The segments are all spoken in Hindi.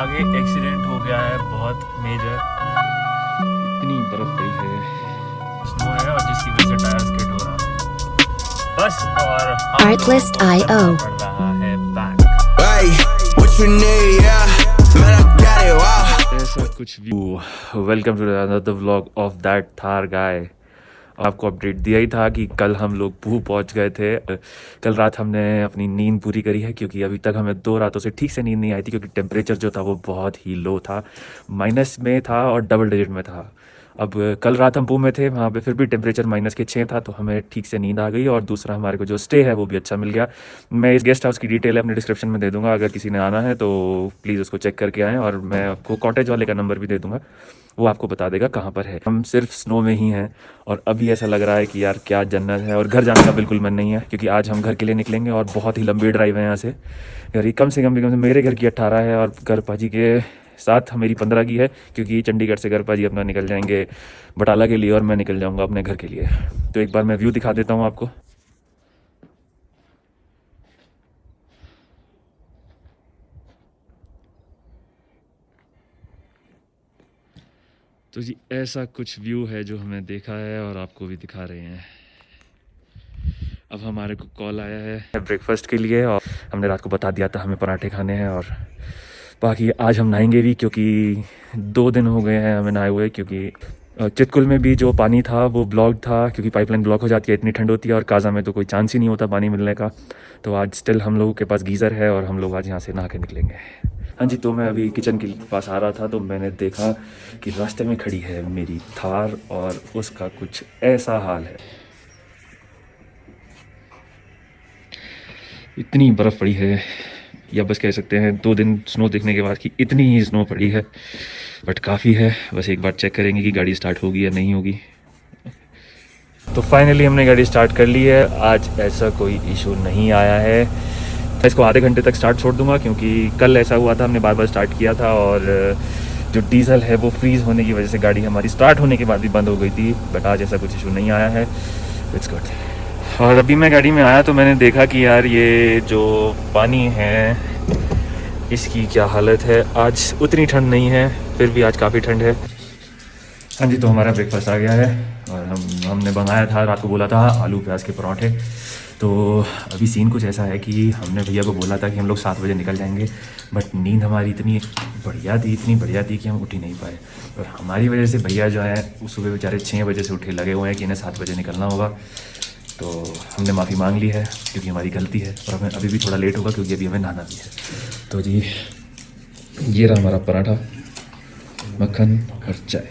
आगे एक्सीडेंट हो गया है बहुत मेजर। इतनी बर्फ पड़ी है, स्नो है और जिसकी वजह से टायर स्किड हो रहा है बस। और हम Artlist लोगों को IO करना पड़ रहा है बैक। ऐसा कुछ view. Welcome to another vlog of that Thar guy. आपको अपडेट दिया ही था कि कल हम लोग पूह पहुंच गए थे। कल रात हमने अपनी नींद पूरी करी है क्योंकि अभी तक हमें 2 रातों से ठीक से नींद नहीं आई थी क्योंकि टेम्परेचर जो था वो बहुत ही लो था, माइनस में था और डबल डिजिट में था। अब कल रात हम पूह में थे, वहाँ पे फिर भी टेम्परेचर -6 था, तो हमें ठीक से नींद आ गई। और दूसरा हमारे को जो स्टे है वो भी अच्छा मिल गया। मैं इस गेस्ट हाउस की डिटेल अपने डिस्क्रिप्शन में दे दूंगा, अगर किसी ने आना है तो प्लीज़ उसको चेक करके आएँ। और मैं आपको कॉटेज वाले का नंबर भी दे दूंगा, वो आपको बता देगा कहाँ पर है। हम सिर्फ स्नो में ही हैं और अभी ऐसा लग रहा है कि यार क्या जन्नत है। और घर जाने का बिल्कुल मन नहीं है क्योंकि आज हम घर के लिए निकलेंगे और बहुत ही लंबी ड्राइव है यहाँ से। यार ये कम से कम मेरे घर की 18 है और घर पाजी के साथ मेरी 15 की है, क्योंकि चंडीगढ़ से घर पाजी अपना निकल जाएंगे बटाला के लिए और मैं निकल जाऊँगा अपने घर के लिए। तो एक बार मैं व्यू दिखा देता हूँ आपको। तो जी ऐसा कुछ व्यू है जो हमें देखा है और आपको भी दिखा रहे हैं। अब हमारे को कॉल आया है ब्रेकफास्ट के लिए और हमने रात को बता दिया था हमें पराठे खाने हैं। और बाकी आज हम नहाएंगे भी क्योंकि 2 दिन हो गए हैं हमें नहाए हुए, क्योंकि चितकुल में भी जो पानी था वो ब्लॉक था क्योंकि पाइपलाइन ब्लॉक हो जाती है, इतनी ठंड होती है। और काजा में तो कोई चांस ही नहीं होता पानी मिलने का। तो आज स्टिल हम लोगों के पास गीज़र है और हम लोग आज यहाँ से नहा के निकलेंगे। हाँ जी, तो मैं अभी किचन के पास आ रहा था तो मैंने देखा कि रास्ते में खड़ी है मेरी थार और उसका कुछ ऐसा हाल है। इतनी बर्फ़ पड़ी है, या बस कह सकते हैं 2 दिन स्नो देखने के बाद कि इतनी ही स्नो पड़ी है, बट काफ़ी है। बस एक बार चेक करेंगे कि गाड़ी स्टार्ट होगी या नहीं होगी। तो फाइनली हमने गाड़ी स्टार्ट कर ली है। आज ऐसा कोई इशू नहीं आया है। मैं इसको आधे घंटे तक स्टार्ट छोड़ दूंगा क्योंकि कल ऐसा हुआ था, हमने बार बार स्टार्ट किया था और जो डीजल है वो फ्रीज़ होने की वजह से गाड़ी हमारी स्टार्ट होने के बाद भी बंद हो गई थी। बट आज ऐसा कुछ इशू नहीं आया है, इट्स गुड। और अभी मैं गाड़ी में आया तो मैंने देखा कि यार ये जो पानी है इसकी क्या हालत है। आज उतनी ठंड नहीं है, फिर भी आज काफ़ी ठंड है। हाँ जी, तो हमारा ब्रेकफास्ट आ गया है और हमने बनाया था, रात को बोला था आलू प्याज के पराठे। तो अभी सीन कुछ ऐसा है कि हमने भैया को बोला था कि हम लोग 7 बजे निकल जाएंगे, बट नींद हमारी इतनी बढ़िया थी कि हम उठ ही नहीं पाए। और हमारी वजह से भैया जो है उस सुबह बेचारे 6 बजे से उठे लगे हुए हैं कि इन्हें 7 बजे निकलना होगा। तो हमने माफ़ी मांग ली है क्योंकि हमारी गलती है और हमें अभी भी थोड़ा लेट होगा क्योंकि अभी हमें नहाना भी है। तो जी ये रहा हमारा पराठा, मक्खन और चाय।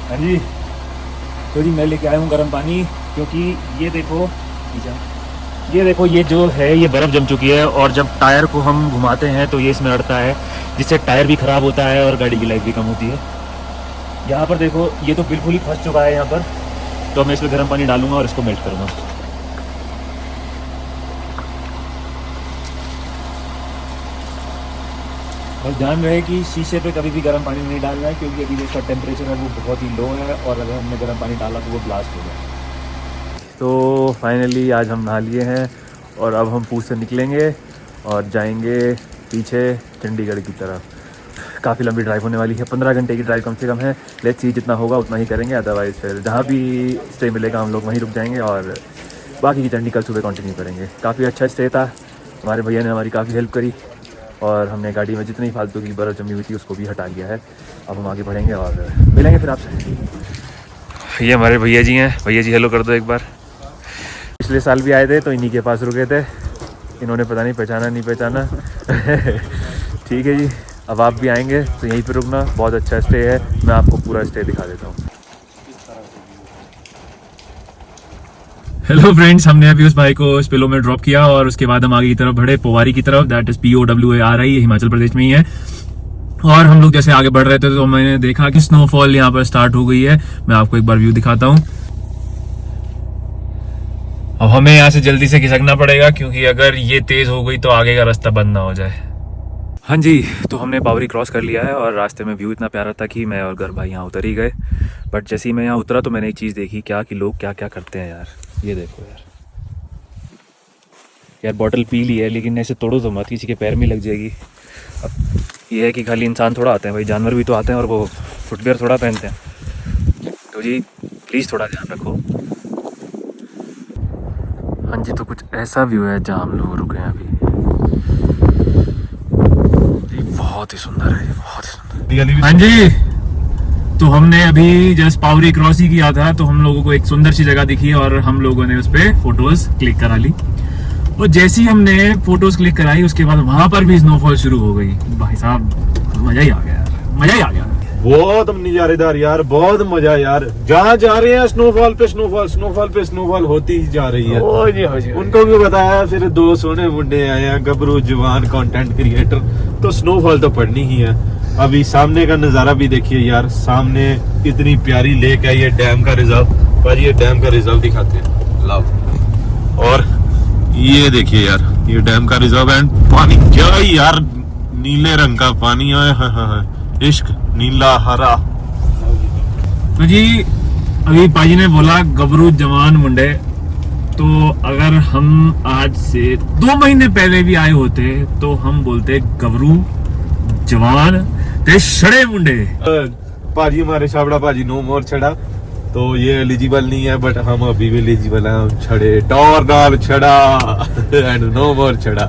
हाँ जी, तो जी मैं लेके आया हूँ गर्म पानी क्योंकि ये देखो ये जो है ये बर्फ़ जम चुकी है और जब टायर को हम घुमाते हैं तो ये इसमें अड़ता है, जिससे टायर भी ख़राब होता है और गाड़ी की लाइफ भी कम होती है। यहाँ पर देखो ये तो बिल्कुल ही फंस चुका है यहाँ पर, तो मैं इसमें गर्म पानी डालूंगा और इसको मेल्ट करूँगा। बस ध्यान रहे कि शीशे पे कभी भी गर्म पानी नहीं डालना है क्योंकि अभी जिसका टेम्परेचर है वो बहुत ही लो है और अगर हमने गर्म पानी डाला तो वो ब्लास्ट हो जाए। तो फाइनली आज हम नहा लिए हैं और अब हम पूह से निकलेंगे और जाएंगे पीछे चंडीगढ़ की तरफ। काफ़ी लंबी ड्राइव होने वाली है, 15 घंटे की ड्राइव कम से कम है। लेट्स सी जितना होगा उतना ही करेंगे, अदरवाइज़ फिर जहाँ भी स्टे मिलेगा हम लोग वहीं रुक जाएंगे और बाकी की जर्नी कल सुबह कंटिन्यू करेंगे। काफ़ी अच्छा स्टे था, हमारे भैया ने हमारी काफ़ी हेल्प करी और हमने गाड़ी में जितनी फालतू की बर्फ़ जमी हुई थी उसको भी हटा लिया है। अब हम आगे बढ़ेंगे और मिलेंगे फिर आपसे। ये हमारे भैया जी हैं, भैया जी हेलो कर दो एक बार। पिछले साल भी आए थे तो इन्हीं के पास रुके थे, इन्होंने पता नहीं पहचाना नहीं पहचाना। ठीक है जी, अब आप भी आएंगे तो यहीं पे रुकना, बहुत अच्छा स्टे है, मैं आपको पूरा स्टे दिखा देता हूँ। हेलो फ्रेंड्स, हमने अभी उस भाई को स्पिलो में ड्रॉप किया और उसके बाद हम आगे की तरफ बढ़े पोवारी की तरफ, that is POWAR, Himachal Pradesh में ही है। और हम लोग जैसे आगे बढ़ रहे थे तो मैंने देखा कि स्नोफॉल यहाँ पर स्टार्ट हो गई है। मैं आपको एक बार व्यू दिखाता हूँ। अब हमें यहाँ से जल्दी से खिसकना पड़ेगा क्योंकि अगर ये तेज हो गई तो आगे का रास्ता बंद ना हो जाए। हाँ जी, तो हमने पावरी क्रॉस कर लिया है और रास्ते में व्यू इतना प्यारा था कि मैं और घर भाई यहाँ उतर ही गए। बट जैसे ही मैं यहाँ उतरा तो मैंने एक चीज़ देखी, क्या कि लोग क्या क्या करते हैं यार। ये देखो यार बॉटल पी ली है लेकिन ऐसे तोड़ो तो मत, किसी के पैर में लग जाएगी। अब ये है कि खाली इंसान थोड़ा आते हैं भाई, जानवर भी तो आते हैं और वो फुटवेयर थोड़ा पहनते हैं। तो जी प्लीज़ थोड़ा ध्यान रखो। हाँ जी, तो कुछ ऐसा व्यू है जहाँ हम लोग रुके हैं अभी। ये बहुत ही सुंदर है, बहुत ही सुंदर। हाँ जी, तो हमने अभी जस्ट पावरी क्रॉस ही किया था, तो हम लोगों को एक सुंदर सी जगह दिखी और हम लोगों ने उस पर फोटोज क्लिक करा ली। और जैसे ही हमने फोटोज क्लिक कराई उसके बाद वहां पर भी स्नोफॉल शुरू हो गई। भाई साहब मजा ही आ गया यार, मजा ही आ गया। बहुत नजारेदार यार, बहुत मजा यार। जहाँ जा रहे हैं स्नोफॉल पे स्नोफॉल होती ही जा रही है। ओ जी, हो जी, उनको भी बताया, फिर 2 सोने मुंडे आए हैं, गबरू जवान कंटेंट क्रिएटर, तो स्नोफॉल तो पड़नी ही है। अभी सामने का नजारा भी देखिए यार, सामने कितनी प्यारी लेक है, ये डैम का रिजर्व। पर ये डैम का रिजर्व दिखाते हैं, लाओ। और ये देखिए यार, ये डैम का रिजर्व एंड पानी क्या है यार, नीले रंग का पानी है, इश्क नीला हरा। तो जी अभी पाजी ने बोला गबरू जवान मुंडे, तो अगर हम आज से 2 महीने पहले भी आए होते तो हम बोलते गबरू जवान ते छड़े मुंडे। पाजी हमारे छाबड़ा पाजी नो मोर छड़ा, तो ये एलिजिबल नहीं है, बट हम अभी भी एलिजिबल हैं। छड़े टॉर दाल छड़ा एंड नो मोर छड़ा।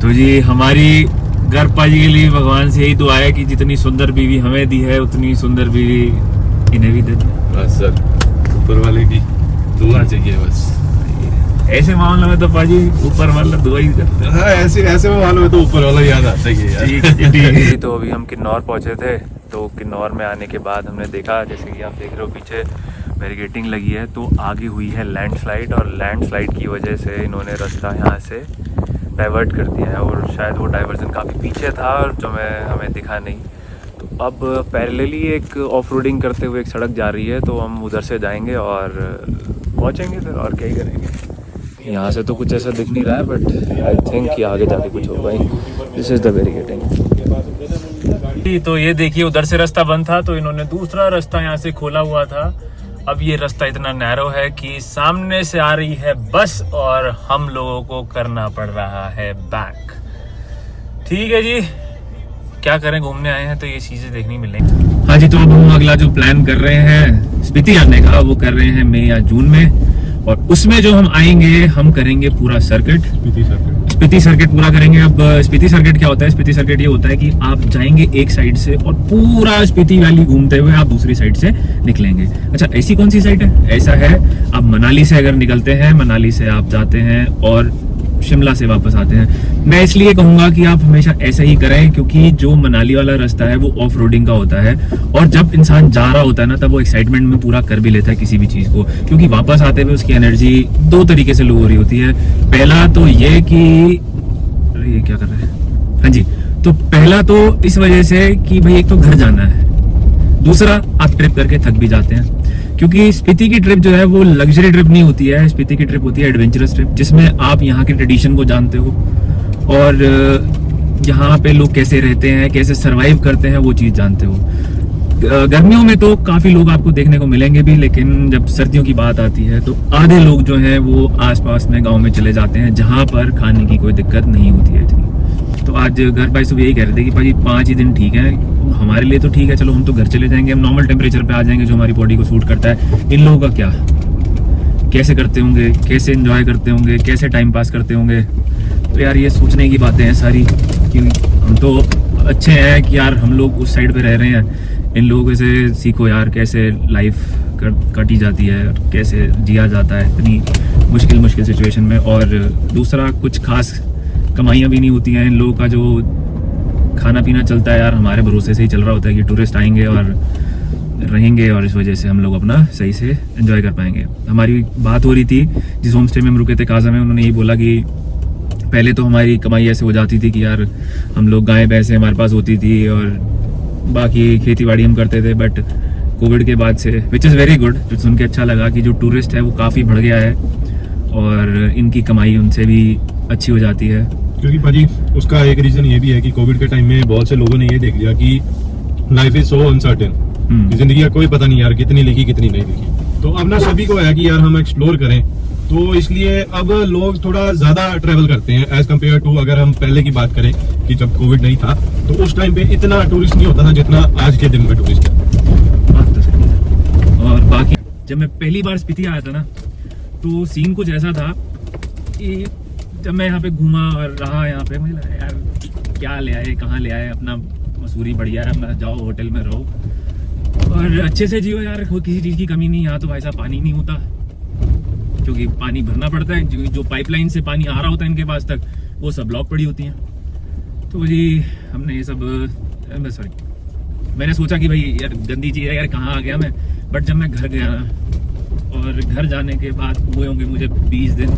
तो जी हमारी घर पाजी के लिए भगवान से यही दुआ है कि जितनी सुंदर बीवी हमें दी है उतनी सुंदर बीवी इन्हें भी दे दे। बस सर, ऊपर वाले की दुआ चाहिए बस। ऐसे मामलों में तो पाजी ऊपर वाला दुआ ही करते हैं। हाँ, ऐसे मामलों में तो ऊपर वाला याद आता ही है यार। तो अभी हम किन्नौर पहुंचे थे, तो किन्नौर में आने के बाद हमने देखा, जैसे कि आप देख रहे हो पीछे बैरिकेडिंग लगी है, तो आगे हुई है लैंडस्लाइड, और लैंडस्लाइड की वजह से इन्होंने रास्ता यहाँ से डाइवर्ट कर दिया है, और शायद वो डाइवर्जन काफ़ी पीछे था जो हमें दिखा नहीं। तो अब पैरेलली एक ऑफ रोडिंग करते हुए एक सड़क जा रही है, तो हम उधर से जाएंगे और पहुँचेंगे फिर, और क्या ही करेंगे। यहाँ से तो कुछ ऐसा दिख नहीं रहा है, बट आई थिंक कि आगे जाके कुछ होगा ही। This is the barricading. तो ये देखिए उधर से रास्ता बंद था, तो इन्होंने दूसरा रास्ता यहाँ से खोला हुआ था। अब ये रास्ता इतना नैरो है कि सामने से आ रही है बस और हम लोगों को करना पड़ रहा है बैक। ठीक है जी, क्या करें, घूमने आए हैं तो ये चीजें देखनी मिलेंगी। हाँ जी, तो अब हम अगला जो प्लान कर रहे हैं स्पीति आने का, वो कर रहे हैं मई या जून में, और उसमें जो हम आएंगे हम करेंगे पूरा सर्किट, स्पीति सर्किट पूरा करेंगे। अब स्पीति सर्किट क्या होता है? स्पीति सर्किट ये होता है कि आप जाएंगे एक साइड से और पूरा स्पीति वैली घूमते हुए आप दूसरी साइड से निकलेंगे। अच्छा, ऐसी कौन सी साइड है? ऐसा है, आप मनाली से अगर निकलते हैं, मनाली से आप जाते हैं और शिमला से वापस आते हैं। मैं इसलिए कहूंगा कि आप हमेशा ऐसा ही करें, क्योंकि जो मनाली वाला रास्ता है वो ऑफ रोडिंग का होता है, और जब इंसान जा रहा होता है ना, तब वो एक्साइटमेंट में पूरा कर भी लेता है किसी भी चीज़ को, क्योंकि वापस आते हुए उसकी एनर्जी 2 तरीके से लो हो रही होती है। पहला तो ये कि ये क्या कर रहे हैं, हाँ जी, तो पहला तो इस वजह से कि भाई एक तो घर जाना है, दूसरा आप ट्रिप करके थक भी जाते हैं, क्योंकि स्पीति की ट्रिप जो है वो लग्जरी ट्रिप नहीं होती है। स्पीति की ट्रिप होती है एडवेंचरस ट्रिप, जिसमें आप यहाँ के ट्रेडिशन को जानते हो और यहाँ पे लोग कैसे रहते हैं, कैसे सरवाइव करते हैं, वो चीज़ जानते हो। गर्मियों में तो काफ़ी लोग आपको देखने को मिलेंगे भी, लेकिन जब सर्दियों की बात आती है तो आधे लोग जो हैं वो आसपास में गाँव में चले जाते हैं, जहाँ पर खाने की कोई दिक्कत नहीं होती है इतनी। तो आज घर भाई सब यही कह रहे थे कि भाई 5 ही दिन ठीक है, हमारे लिए तो ठीक है, चलो हम तो घर चले जाएंगे, हम नॉर्मल टेम्परेचर पे आ जाएंगे जो हमारी बॉडी को सूट करता है। इन लोगों का क्या, कैसे करते होंगे, कैसे एंजॉय करते होंगे, कैसे टाइम पास करते होंगे? तो यार ये सोचने की बातें हैं सारी, कि हम तो अच्छे हैं कि यार हम लोग उस साइड पे रह रहे हैं, इन लोगों से सीखो यार कैसे लाइफ कटी जाती है, कैसे जिया जाता है इतनी मुश्किल सिचुएशन में। और दूसरा, कुछ खास कमाइयाँ भी नहीं होती हैं इन लोगों का, जो खाना पीना चलता है यार हमारे भरोसे से ही चल रहा होता है कि टूरिस्ट आएंगे और रहेंगे, और इस वजह से हम लोग अपना सही से एंजॉय कर पाएंगे। हमारी बात हो रही थी जिस होम स्टे में हम रुके थे काजा में, उन्होंने यही बोला कि पहले तो हमारी कमाई ऐसे हो जाती थी कि यार हम लोग गाय भैंसे हमारे पास होती थी और बाकी खेती बाड़ी हम करते थे, बट कोविड के बाद से, विच इज़ वेरी गुड, जो सुन के अच्छा लगा कि जो टूरिस्ट है वो काफ़ी बढ़ गया है और इनकी कमाई उनसे भी अच्छी हो जाती है। क्योंकि भाजी उसका एक रीजन ये भी है कि कोविड के टाइम में बहुत से लोगों ने ये देख लिया कि लाइफ इज सो अनसर्टेन, जिंदगी का कोई पता नहीं यार, कितनी लिखी कितनी नहीं लिखी। तो अब ना सभी को है कि यार हम एक्सप्लोर करें, तो इसलिए अब लोग थोड़ा ज्यादा ट्रेवल करते हैं एज कम्पेयर टू अगर हम पहले की बात करें कि जब कोविड नहीं था तो उस टाइम पे इतना टूरिस्ट नहीं होता था जितना आज के दिन में टूरिस्ट है। बात तो सही है। और बाकी जब मैं पहली बार स्पीति आया था ना तो सीन कुछ ऐसा था कि जब मैं यहाँ पे घूमा और रहा यहाँ पे, मुझे लगा यार क्या ले आए, कहाँ ले आए, अपना मसूरी बढ़िया है, अपना जाओ होटल में रहो और अच्छे से जियो यार, कोई किसी चीज़ की कमी नहीं। यहाँ तो भाई साहब पानी नहीं होता क्योंकि पानी भरना पड़ता है, जो पाइपलाइन से पानी आ रहा होता है इनके पास तक वो सब ब्लॉक पड़ी होती हैं। तो जी हमने ये सब मैंने सोचा कि भाई यार गंदी चीज़ है यार, कहाँ आ गया मैं। बट जब मैं घर गया ना और घर जाने के बाद हुए होंगे मुझे 20 दिन,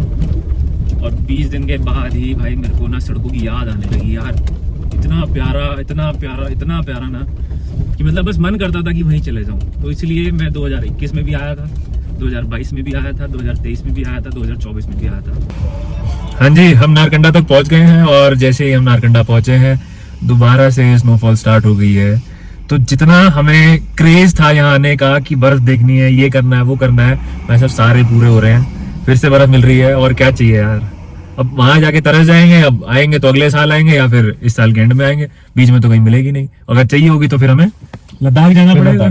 और 20 दिन के बाद ही भाई मेरे को ना सड़कों की याद आने लगी यार। इतना प्यारा इतना प्यारा इतना प्यारा ना कि मतलब बस मन करता था कि वहीं चले जाऊँ। तो इसलिए मैं 2021 में भी आया था, 2022 में भी आया था, 2023 में भी आया था, 2024 में भी आया था। हाँ जी, हम नारकंडा तक पहुंच गए हैं और जैसे ही हम नारकंडा पहुंचे हैं दोबारा से स्नोफॉल स्टार्ट हो गई है। तो जितना हमें क्रेज था यहाँ आने का कि बर्फ देखनी है, ये करना है, वो करना है, वैसे सारे पूरे हो रहे हैं। फिर से बर्फ मिल रही है और क्या चाहिए यार। अब वहां जाके तरस जाएंगे, अब आएंगे तो अगले साल आएंगे या फिर इस साल के एंड में आएंगे, बीच में तो कहीं मिलेगी नहीं। अगर चाहिए होगी तो फिर हमें लद्दाख जाना पड़ेगा।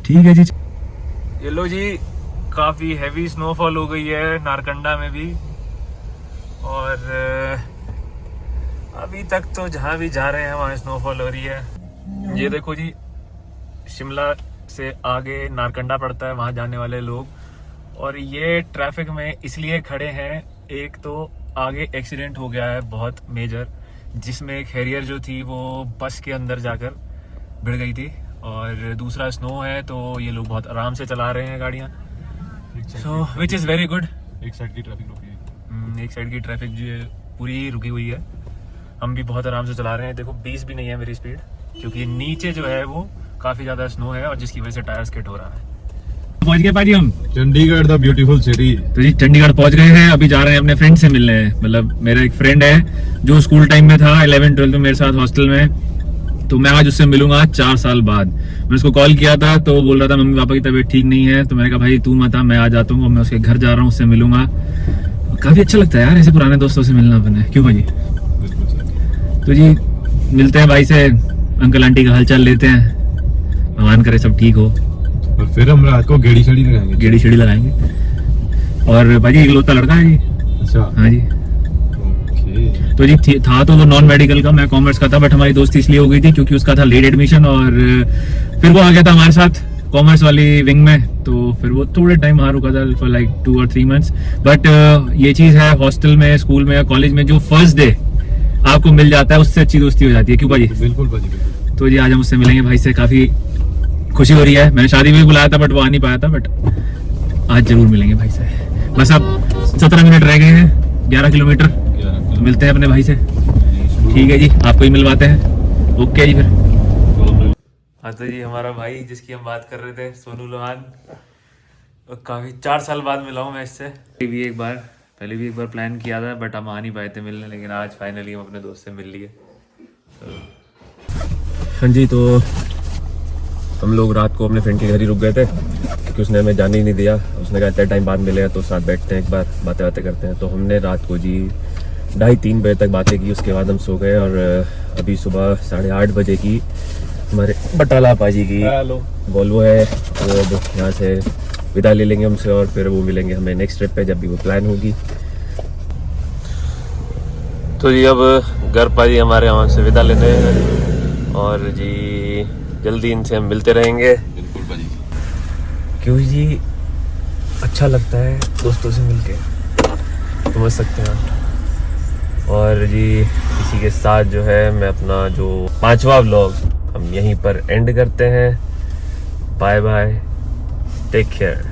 ठीक है जी। ये लो जी, काफी हैवी स्नोफॉल हो गई है नारकंडा में भी, और अभी तक तो जहाँ भी जा रहे हैं वहाँ स्नोफॉल हो रही है। ये देखो जी, शिमला से आगे नारकंडा पड़ता है, वहाँ जाने वाले लोग, और ये ट्रैफिक में इसलिए खड़े हैं। एक तो आगे एक्सीडेंट हो गया है बहुत मेजर, जिसमें एक हैरियर जो थी वो बस के अंदर जाकर भिड़ गई थी, और दूसरा स्नो है तो ये लोग बहुत आराम से चला रहे हैं गाड़ियाँ, सो विच इज़ वेरी गुड। एक साइड की ट्रैफिक रुकी है, एक साइड की ट्रैफिक जो है पूरी रुकी हुई है। हम भी बहुत आराम से चला रहे हैं। देखो 20 भी नहीं है मेरी स्पीड, क्योंकि नीचे जो है वो काफ़ी ज़्यादा स्नो है और जिसकी वजह से टायर स्किड हो रहा है। पहुंच गए पाजी हम चंडीगढ़ द ब्यूटीफुल सिटी। तो जी चंडीगढ़ पहुंच गए हैं। अभी जा रहे हैं अपने फ्रेंड से मिलने। मतलब मेरा एक फ्रेंड है जो स्कूल टाइम में था 11-12 में मेरे साथ हॉस्टल में, तो मैं आज उससे मिलूंगा 4 साल बाद। मैंने उसको कॉल किया था तो बोल रहा था मम्मी पापा की तबीयत ठीक नहीं है, तो मैंने कहा भाई तू मत आ, मैं आ जाता हूँ। मैं उसके घर जा रहा हूँ, उससे मिलूंगा। काफी अच्छा लगता है यार ऐसे पुराने दोस्तों से मिलना अपने, क्यों भाई। तो जी मिलते हैं भाई से, अंकल आंटी का हालचाल लेते हैं, भगवान करे सब ठीक हो, और फिर हम रात को गेड़ी छड़ी लगाएंगे। गेड़ी छड़ी लगाएंगे। और भाई इकलौता लड़का है जी। अच्छा, हाँ जी। ओके। तो जी था तो वो नॉन मेडिकल का, मैं कॉमर्स का था, बट हमारी दोस्ती इसलिए हो गई थी क्योंकि उसका था लेट एडमिशन, और फिर वो आ गया था हमारे साथ कॉमर्स वाली विंग में। तो फिर वो थोड़े टाइम वहाँ रुका था for like 2 or 3 months। But ये चीज़ है, हॉस्टल में, स्कूल में या कॉलेज में जो फर्स्ट डे आपको मिल जाता है उससे अच्छी दोस्ती हो जाती है, क्यों भाई। बिल्कुल भाजी, बिल्कुल। तो जी आज हम उससे मिलेंगे भाई से, काफ़ी खुशी हो रही है। मैंने शादी में भी बुलाया था बट वो आ नहीं पाया था, बट आज जरूर मिलेंगे भाई से। बस अब 17 मिनट रह गए हैं, 11 किलोमीटर। तो मिलते हैं अपने भाई से। ठीक है जी, आपको ही मिलवाते हैं। ओके जी फिर। हाँ तो जी हमारा भाई जिसकी हम बात कर रहे थे, सोनू लोहान, काफ़ी 4 साल बाद मिला हूँ मैं इससे। पहले भी एक बार प्लान किया था बट हम आ नहीं पाए थे मिलने, लेकिन आज फाइनली हम अपने दोस्त से मिल लिए। हाँ जी, तो हम लोग रात को अपने फ्रेंड के घर ही रुक गए थे क्योंकि उसने हमें जाने ही नहीं दिया। उसने कहा इतने टाइम बाद मिले तो साथ बैठते हैं, एक बार बातें करते हैं। तो हमने रात को जी 2:30-3 बजे तक बातें की, उसके बाद हम सो गए। और अभी सुबह 8:30 बजे की हमारे बटाला पाजी की वॉल्वो है, वो अब यहाँ से विदा ले लेंगे हमसे, और फिर वो मिलेंगे हमें नेक्स्ट ट्रिप पे जब भी वो प्लान होगी। तो जी अब घर पाजी हमारे यहाँ से विदा लेते हैं, और जी जल्दी इनसे हम मिलते रहेंगे। बिल्कुल भाजी, क्यों जी अच्छा लगता है दोस्तों से मिलके, समझ सकते हैं आप। और जी इसी के साथ जो है मैं अपना जो 5वां व्लॉग हम यहीं पर एंड करते हैं। Bye bye, take care.